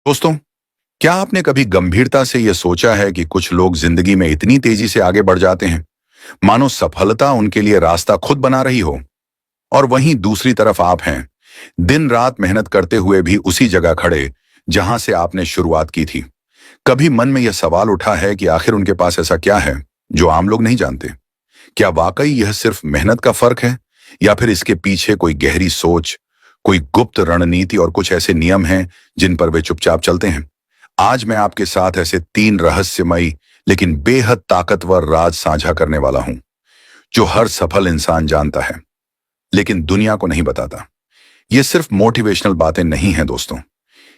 दोस्तों, क्या आपने कभी गंभीरता से यह सोचा है कि कुछ लोग जिंदगी में इतनी तेजी से आगे बढ़ जाते हैं मानो सफलता उनके लिए रास्ता खुद बना रही हो। और वहीं दूसरी तरफ आप हैं, दिन रात मेहनत करते हुए भी उसी जगह खड़े जहां से आपने शुरुआत की थी। कभी मन में यह सवाल उठा है कि आखिर उनके पास ऐसा क्या है जो आम लोग नहीं जानते? क्या वाकई यह सिर्फ मेहनत का फर्क है, या फिर इसके पीछे कोई गहरी सोच, कोई गुप्त रणनीति और कुछ ऐसे नियम हैं जिन पर वे चुपचाप चलते हैं? आज मैं आपके साथ ऐसे 3 रहस्यमयी लेकिन बेहद ताकतवर राज साझा करने वाला हूं, जो हर सफल इंसान जानता है लेकिन दुनिया को नहीं बताता। ये सिर्फ मोटिवेशनल बातें नहीं हैं दोस्तों,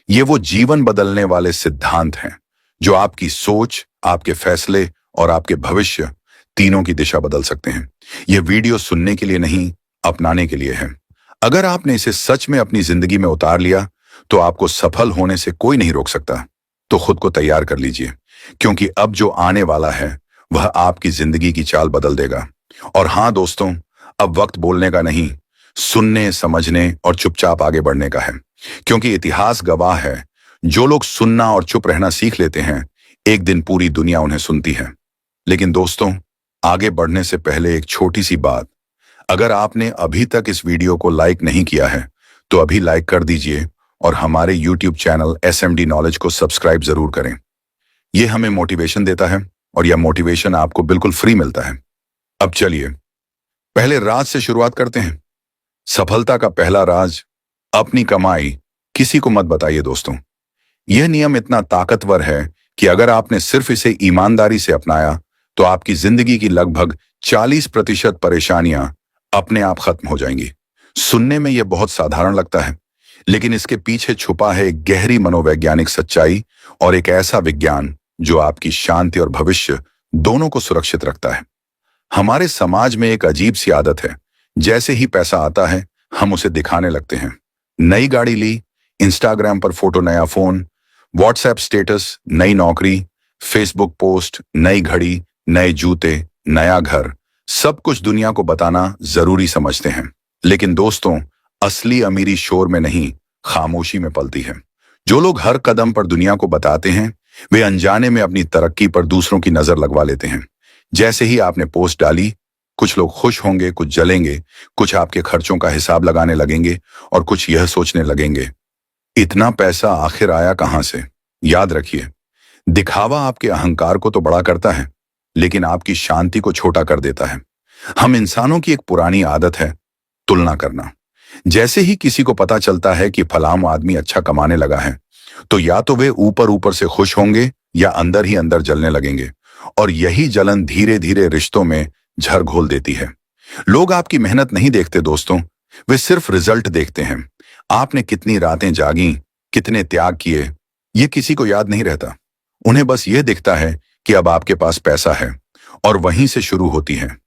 ये वो जीवन बदलने वाले सिद्धांत हैं जो आपकी सोच, आपके फैसले और आपके भविष्य तीनों की दिशा बदल सकते हैं। यह वीडियो सुनने के लिए नहीं, अपनाने के लिए है। अगर आपने इसे सच में अपनी जिंदगी में उतार लिया तो आपको सफल होने से कोई नहीं रोक सकता। तो खुद को तैयार कर लीजिए, क्योंकि अब जो आने वाला है वह आपकी जिंदगी की चाल बदल देगा। और हाँ दोस्तों, अब वक्त बोलने का नहीं, सुनने, समझने और चुपचाप आगे बढ़ने का है। क्योंकि इतिहास गवाह है, जो लोग सुनना और चुप रहना सीख लेते हैं, एक दिन पूरी दुनिया उन्हें सुनती है। लेकिन दोस्तों, आगे बढ़ने से पहले एक छोटी सी बात। अगर आपने अभी तक इस वीडियो को लाइक नहीं किया है तो अभी लाइक कर दीजिए और हमारे YouTube चैनल SMD नॉलेज को सब्सक्राइब जरूर करें। यह हमें मोटिवेशन देता है और यह मोटिवेशन आपको बिल्कुल फ्री मिलता है। अब चलिए पहले राज से शुरुआत करते हैं। सफलता का पहला राज, अपनी कमाई किसी को मत बताइए दोस्तों। यह नियम इतना ताकतवर है कि अगर आपने सिर्फ इसे ईमानदारी से अपनाया तो आपकी जिंदगी की लगभग 40% परेशानियां अपने आप खत्म हो जाएंगी। सुनने में यह बहुत साधारण लगता है, लेकिन इसके पीछे छुपा है एक गहरी मनोवैज्ञानिक सच्चाई और एक ऐसा विज्ञान जो आपकी शांति और भविष्य दोनों को सुरक्षित रखता है। हमारे समाज में एक अजीब सी आदत है, जैसे ही पैसा आता है हम उसे दिखाने लगते हैं। नई गाड़ी ली, इंस्टाग्राम पर फोटो नया फोन, व्हाट्सएप स्टेटस नई नौकरी, फेसबुक पोस्ट नई घड़ी, नए जूते, नया घर, सब कुछ दुनिया को बताना जरूरी समझते हैं। लेकिन दोस्तों, असली अमीरी शोर में नहीं, खामोशी में पलती है। जो लोग हर कदम पर दुनिया को बताते हैं, वे अनजाने में अपनी तरक्की पर दूसरों की नजर लगवा लेते हैं। जैसे ही आपने पोस्ट डाली, कुछ लोग खुश होंगे, कुछ जलेंगे, कुछ आपके खर्चों का हिसाब लगाने लगेंगे और कुछ यह सोचने लगेंगे, इतना पैसा आखिर आया कहां से? याद रखिए, दिखावा आपके अहंकार को तो बड़ा करता है, लेकिन आपकी शांति को छोटा कर देता है। हम इंसानों की एक पुरानी आदत है तुलना करना। जैसे ही किसी को पता चलता है कि फलां आदमी अच्छा कमाने लगा है, तो या तो वे ऊपर ऊपर से खुश होंगे या अंदर ही अंदर जलने लगेंगे। और यही जलन धीरे धीरे रिश्तों में झर घोल देती है। लोग आपकी मेहनत नहीं देखते दोस्तों, वे सिर्फ रिजल्ट देखते हैं। आपने कितनी रातें जागी, कितने त्याग किए, ये किसी को याद नहीं रहता। उन्हें बस यह दिखता है कि अब आपके पास पैसा है, और वहीं से शुरू होती हैं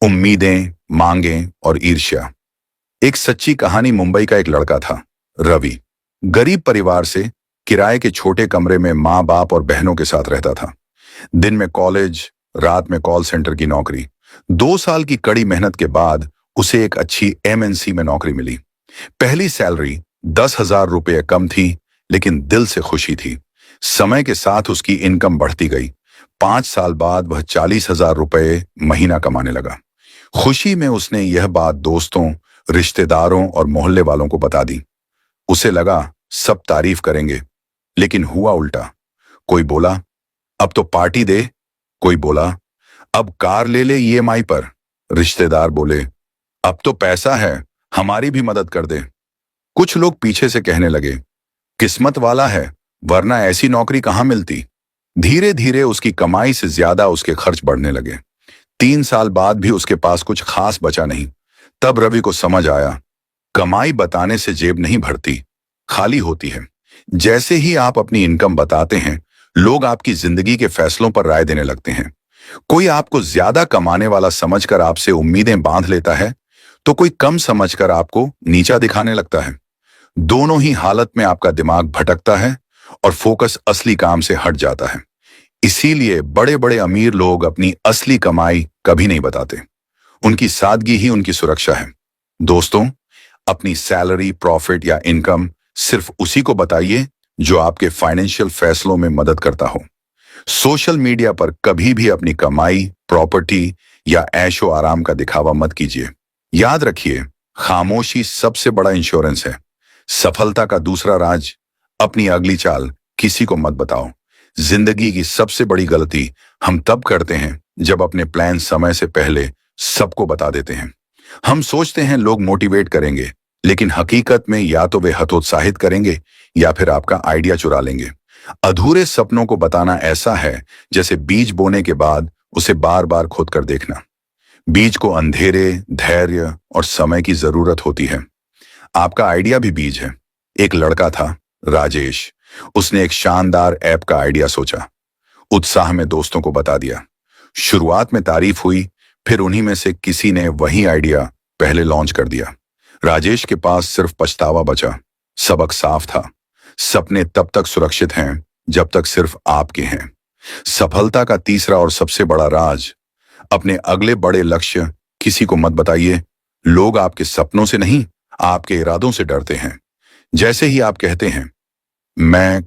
उम्मीदें, मांगें और ईर्ष्या। एक सच्ची कहानी, मुंबई का एक लड़का था, रवि। गरीब परिवार से, किराए के छोटे कमरे में माँ बाप और बहनों के साथ रहता था। दिन में कॉलेज, रात में कॉल सेंटर की नौकरी। 2 साल की कड़ी मेहनत के बाद उसे एक अच्छी MNC में नौकरी मिली। पहली सैलरी 10,000 रुपये कम थी, लेकिन दिल से खुशी थी। समय के साथ उसकी इनकम बढ़ती गई। 5 साल बाद वह 40,000 रुपये महीना कमाने लगा। खुशी में उसने यह बात दोस्तों, रिश्तेदारों और मोहल्ले वालों को बता दी। उसे लगा सब तारीफ करेंगे, लेकिन हुआ उल्टा। कोई बोला अब तो पार्टी दे, कोई बोला अब कार ले ले EMI पर। रिश्तेदार बोले अब तो पैसा है, हमारी भी मदद कर दे। कुछ लोग पीछे से कहने लगे किस्मत वाला है, वरना ऐसी नौकरी कहां मिलती। धीरे धीरे उसकी कमाई से ज्यादा उसके खर्च बढ़ने लगे। 3 साल बाद भी उसके पास कुछ खास बचा नहीं। तब रवि को समझ आया, कमाई बताने से जेब नहीं भरती, खाली होती है। जैसे ही आप अपनी इनकम बताते हैं, लोग आपकी जिंदगी के फैसलों पर राय देने लगते हैं। कोई आपको ज्यादा कमाने वाला समझकर आपसे उम्मीदें बांध लेता है, तो कोई कम समझकर आपको नीचा दिखाने लगता है। दोनों ही हालत में आपका दिमाग भटकता है और फोकस असली काम से हट जाता है। इसीलिए बड़े बड़े अमीर लोग अपनी असली कमाई कभी नहीं बताते। उनकी सादगी ही उनकी सुरक्षा है। दोस्तों, अपनी सैलरी, प्रॉफिट या इनकम सिर्फ उसी को बताइए जो आपके फाइनेंशियल फैसलों में मदद करता हो। सोशल मीडिया पर कभी भी अपनी कमाई, प्रॉपर्टी या ऐशो आराम का दिखावा मत कीजिए। याद रखिए, खामोशी सबसे बड़ा इंश्योरेंस है। सफलता का दूसरा राज, अपनी अगली चाल किसी को मत बताओ। जिंदगी की सबसे बड़ी गलती हम तब करते हैं जब अपने प्लान समय से पहले सबको बता देते हैं। हम सोचते हैं लोग मोटिवेट करेंगे, लेकिन हकीकत में या तो वे हतोत्साहित करेंगे या फिर आपका आइडिया चुरा लेंगे। अधूरे सपनों को बताना ऐसा है जैसे बीज बोने के बाद उसे बार बार खोद कर देखना। बीज को अंधेरे, धैर्य और समय की जरूरत होती है। आपका आइडिया भी बीज है। एक लड़का था, राजेश। उसने एक शानदार ऐप का आइडिया सोचा। उत्साह में दोस्तों को बता दिया। शुरुआत में तारीफ हुई, फिर उन्हीं में से किसी ने वही आइडिया पहले लॉन्च कर दिया। राजेश के पास सिर्फ पछतावा बचा। सबक साफ था, सपने तब तक सुरक्षित हैं जब तक सिर्फ आपके हैं। सफलता का तीसरा और सबसे बड़ा राज, अपने अगले बड़े लक्ष्य किसी को मत बताइए। लोग आपके सपनों से नहीं, आपके इरादों से डरते हैं। जैसे ही आप कहते हैं मैं